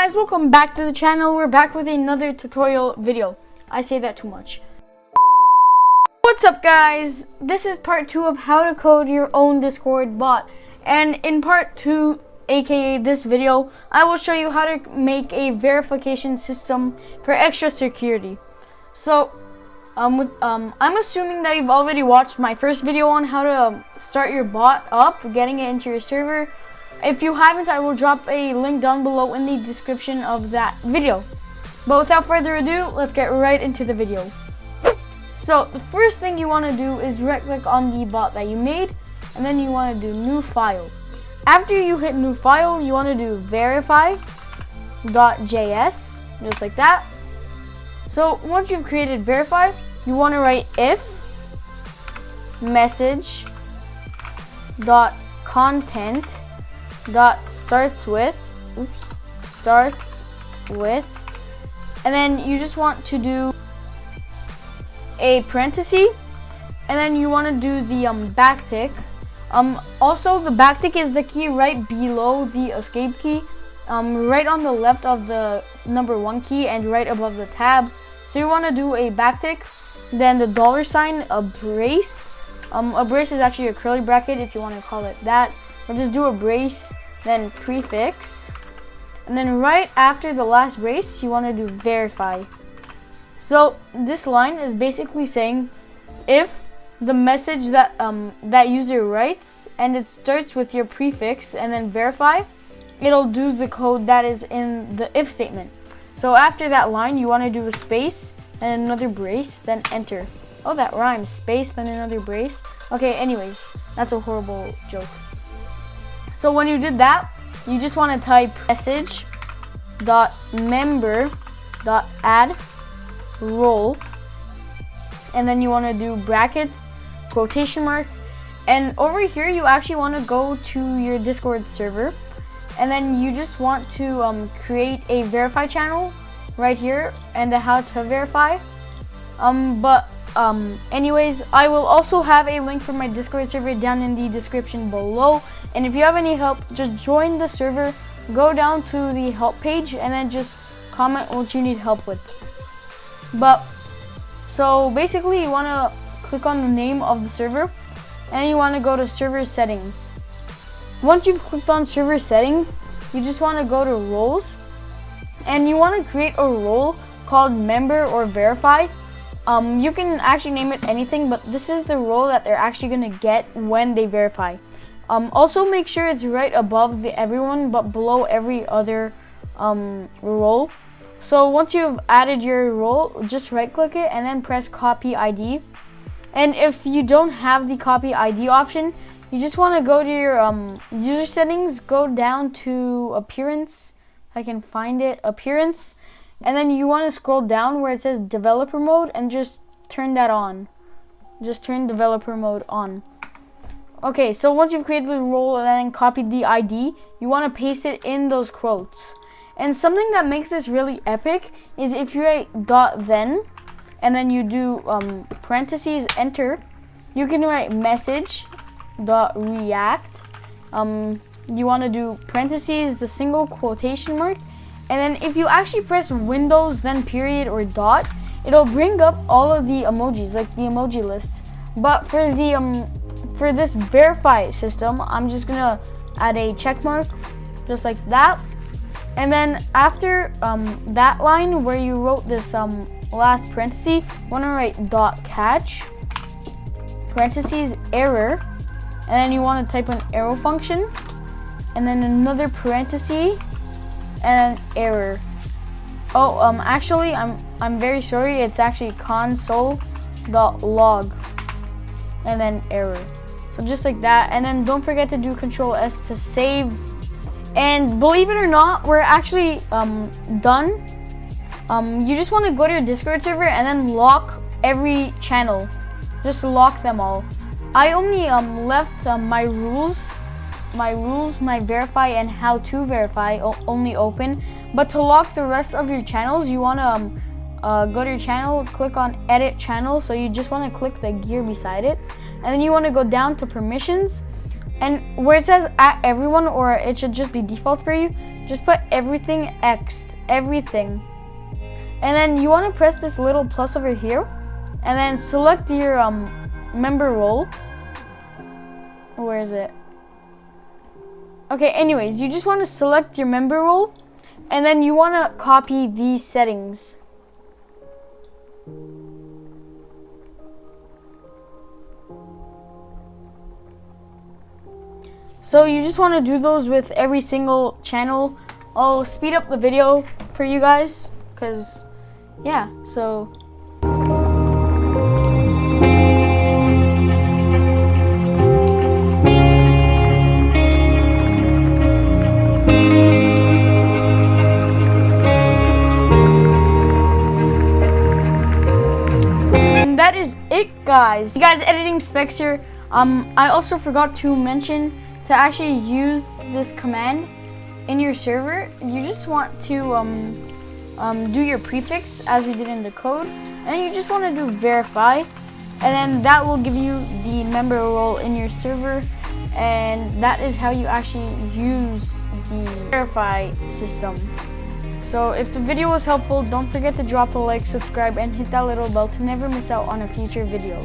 guys, welcome back to the channel. We're back with another tutorial video. I say that too much. What's up guys? This is part 2 of how to code your own Discord bot. And in part 2, aka this video, I will show you how to make a verification system for extra security. So, I'm assuming that you've already watched my first video on how to start your bot up, getting it into your server. If you haven't, I will drop a link down below in the description of that video. But without further ado, let's get right into the video. So the first thing you want to do is right click on the bot that you made, and then you want to do new file. After you hit new file, you want to do verify.js, just like that. So once you've created verify, you want to write if message dot content dot starts with, and then you just want to do a parenthesis, and then you want to do the backtick. Also the backtick is the key right below the escape key, right on the left of the number 1 key and right above the tab. So you want to do a backtick, then the $, a brace. A brace is actually a curly bracket if you want to call it that. Or just do a brace, then prefix, and then right after the last brace, you want to do verify. So this line is basically saying if the message that that user writes and it starts with your prefix and then verify, it'll do the code that is in the if statement. So after that line, you want to do a space and another brace, then enter. Oh, that rhymes. Space, then another brace. Okay, anyways, that's a horrible joke. So when you did that, you just want to type message.member.add role, and then you want to do brackets, quotation mark, and over here you actually want to go to your Discord server, and then you just want to create a verify channel right here and the how to verify. Anyways, I will also have a link for my Discord server down in the description below. And if you have any help, just join the server, go down to the help page, and then just comment what you need help with. So basically you want to click on the name of the server, and you want to go to server settings. Once you've clicked on server settings, you just want to go to roles, and you want to create a role called member or verify. You can actually name it anything, but this is the role that they're actually going to get when they verify. Also make sure it's right above the everyone but below every other role. So once you've added your role, just right click it and then press copy ID. And if you don't have the copy ID option, you just want to go to your user settings, go down to appearance. I can find it, appearance. And then you want to scroll down where it says developer mode and just turn that on. Just turn developer mode on. Okay, so once you've created the role and then copied the ID, you want to paste it in those quotes. And something that makes this really epic is if you write .then and then you do parentheses enter, you can write message.react. You want to do parentheses, the single quotation mark, and then if you actually press Windows, then period or dot, it'll bring up all of the emojis, like the emoji list. But for the for this verify system, I'm just gonna add a check mark, just like that. And then after that line where you wrote this last parenthesis, you wanna write dot catch, parentheses error, and then you wanna type an arrow function, and then another parenthesis, and error. Oh, actually, I'm very sorry. It's actually console.log, and then error. So just like that, and then don't forget to do Control S to save. And believe it or not, we're actually done. You just want to go to your Discord server and then lock every channel. Just lock them all. I only left my rules, my verify and how to verify only open. But to lock the rest of your channels, you want to go to your channel, click on edit channel. So you just want to click the gear beside it, and then you want to go down to permissions. And where it says at everyone, or it should just be default for you, just put everything X'd, everything. And then you want to press this little plus over here, and then select your member role. Where is it? Okay, anyways, you just want to select your member role, and then you want to copy these settings. So you just want to do those with every single channel. I'll speed up the video for you guys, because yeah, so and that is it, guys. You guys, editing Spexz here. I also forgot to mention to actually use this command in your server. You just want to do your prefix as we did in the code, and you just want to do verify, and then that will give you the member role in your server, and that is how you actually use the verify system. So if the video was helpful, don't forget to drop a like, subscribe, and hit that little bell to never miss out on a future video.